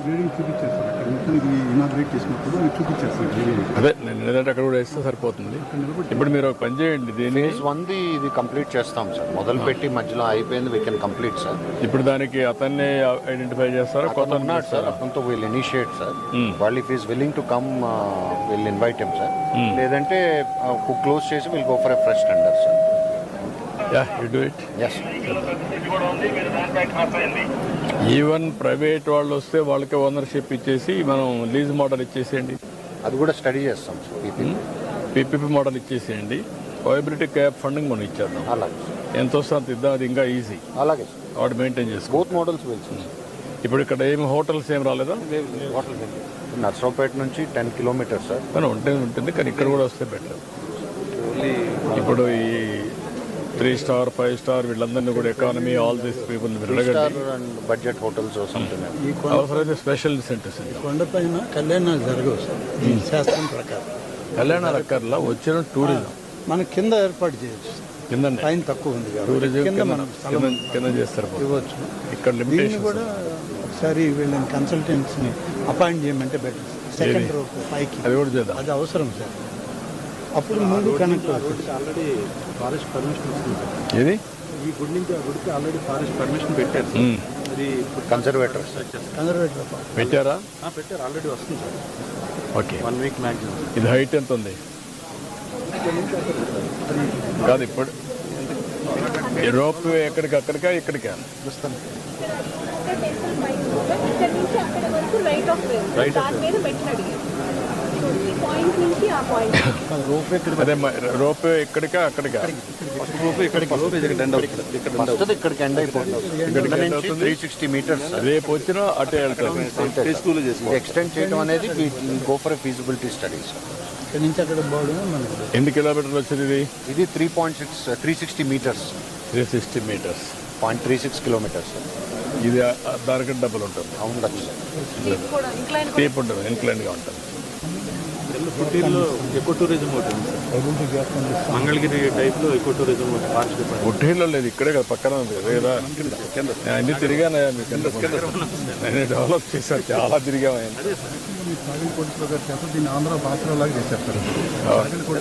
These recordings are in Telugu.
గ్రేడింగ్ చూపించారు సార్. అక్కడ మొత్తానికి ఇనాగ్రేట్ చేసినప్పుడు అది చూపించారు సార్ గ్రేడింగ్. అదే నేను లేదంటే అక్కడ కూడా వేస్తే సరిపోతుంది. ఇప్పుడు మీరు ఒక పని చేయండి, దీన్ని ఫేజ్ 1 ఇది కంప్లీట్ చేస్తాం సార్. మొదలు పెట్టి మధ్యలో అయిపోయింది, వీ కెన్ కంప్లీట్ సార్. ఇప్పుడు దానికి అతన్ని ఐడెంటిఫై చేస్తారా? కొత్త ఉన్నాడు సార్, అతనితో విల్ ఇనిషియేట్ సార్. వాళ్ళు if is willing to come will invite him sir. లేదంటే క్లోజ్ చేసి will go for a fresh tender sir. Yeah, you do it. Yes. Even private వాళ్ళు వస్తే వాళ్ళకి ఓనర్షిప్ ఇచ్చేసి మనం లీజ్ మోడల్ ఇచ్చేసేయండి. అది కూడా స్టడీ చేస్తాం సార్. పీపీపీ మోడల్ ఇచ్చేసేయండి. వయబిలిటీ క్యాప్ ఫండింగ్ మనం ఇచ్చేద్దాం. అలాగే ఎంత వస్తే అంత ఇద్దాం, అది ఇంకా ఈజీ. అలాగే వాటి మెయింటైన్ చేసుకో. Both models will. ఇప్పుడు ఇక్కడ ఏమి హోటల్స్ ఏం రాలేదా? హోటల్ నర్సరావుపేట నుంచి 10 కిలోమీటర్స్ సార్. కానీ ఉంటుంది, కానీ ఇక్కడ కూడా వస్తే బెటర్. ఇప్పుడు ఈ 3 స్టార్ 5 స్టార్ వీళ్ళందరినీ కూడా economy all these people budget hotels అవసరమైతే స్పెషల్ సెంటర్స్. కొండపైన కళ్యాణాలు జరగవు సార్ ఈ శాస్త్రం ప్రకారం. కళ్యాణాలు అక్కర్లా, వచ్చిన టూరిజం మన కింద ఏర్పాటు చేయొచ్చు. కింద టైం తక్కువ ఉంది, టూరిజం కింద మనం కింద చేస్తారు. ఇవ్వచ్చు. ఇక్కడ దీన్ని లిమిటేషన్ కూడా ఒకసారి వీళ్ళని కన్సల్టెంట్స్ని అపాయింట్ చేయమంటే బెటర్. సెకండ్ రో పైకి అది కూడా చేద్దాం. అది అవసరం సార్. అప్పుడు ముందు కనెక్ట్ అవుతుంది. ఆల్రెడీ ఫారెస్ట్ పర్మిషన్ వస్తుంది సార్. ఏది ఈ గుడి నుంచి ఆ గుడికి ఆల్రెడీ ఫారెస్ట్ పర్మిషన్ పెట్టారు సార్. అది కన్సర్వేటర్ పెట్టారా? పెట్టారు, ఆల్రెడీ వస్తుంది సార్. Okay, 1 week maximum. ఇది హైట్ ఎంత ఉంది? కాదు, ఇప్పుడు ఈ రోప్ ఎక్కడికి అక్కడికా ఇక్కడికా? అదే రోప్ ఎక్కడికా అక్కడికా? ఇక్కడికి ఎండ్ అయిపోతుంది. 360 మీటర్స్. రేపు వచ్చినా అటే వెళ్తారు. ఎక్స్టెండ్ చేయడం అనేది గో ఫర్ ఫీజిబిలిటీ స్టడీస్. ఇక్కడ నుంచి అక్కడ పోవడం మనకు. ఎన్ని కిలోమీటర్లు వచ్చింది ఇది 360 మీటర్స్. 360 metres, 0.36 kilometres. ఇది దానికంటే డబ్బులు ఉంటుంది. ఉండొచ్చు. స్టీప్ ఉంటుంది, ఇన్క్లైన్గా ఉంటుంది. పుట్టిల్లో ఎకో టూరిజం ఒకటి ఉంది సార్. మంగళగిరి టైప్లో ఎకో టూరిజం ఒకటి ఫారెస్ట్ డిపార్ట్మెంట్. పుట్టిల్లో లేదు, ఇక్కడే కదా పక్కన ఉంది లేదా? అన్ని తిరిగాను నేను డెవలప్ చేశాను, చాలా తిరిగాము. దీన్ని ఆంధ్ర భాషలాగా చేసేస్తారు.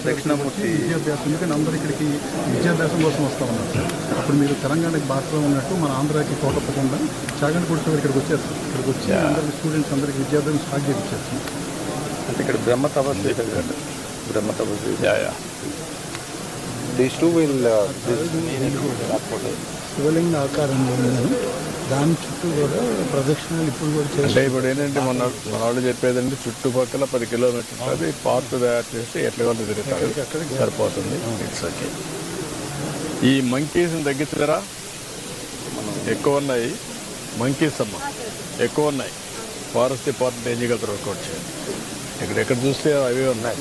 దక్షిణామూర్తి విద్యాభ్యాసం, ఎందుకంటే అందరూ ఇక్కడికి విద్యాభ్యాసం కోసం వస్తూ ఉన్నారు సార్. అప్పుడు మీరు తెలంగాణకి భాషలో ఉన్నట్టు మన ఆంధ్రాకి పోకపోకుండా చాగంటి కొడుకు ఇక్కడికి వచ్చేస్తారు. ఇక్కడికి వచ్చి అందరికి స్టూడెంట్స్ అందరికి విద్యాభ్యాసం స్టార్ట్ చేయించేస్తారు. అంటే ఇక్కడ బ్రహ్మ తపస్సు దీస్ టూ విల్ శివలింగ ఆకారంలో ఉందని దాని చుట్టూ కూడా ప్రదక్షిణలు ఇప్పుడు కూడా అంటే చేస్తారు. ఇప్పుడు ఏంటంటే మన వాళ్ళు చెప్పేదంటే చుట్టుపక్కల 10 కిలోమీటర్స్ అది పార్క్ తయారు చేస్తే ఎట్లా వాళ్ళు తిరుగుతారు, సరిపోతుంది. It's okay. ఈ మంకీస్ని తగ్గించరా? ఎక్కువ ఉన్నాయి మంకీస్ అమ్మ, ఎక్కువ ఉన్నాయి. ఫారెస్ట్ డిపార్ట్మెంట్ ఏం చేయగలుగుతారు వర్కౌట్ చేయండి. ఎక్కడ చూస్తే అవే ఉన్నాయి,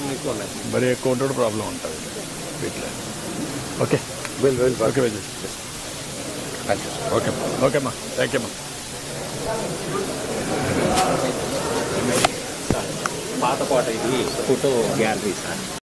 మరి ఎక్కువ ఉంటే ప్రాబ్లం ఉంటుంది వీటిలో. ఓకే ఓకే ఓకే ఓకేమ్మా, థ్యాంక్ యూ అమ్మా. పాత కోట ఇది ఫోటో గ్యాలరీ సార్.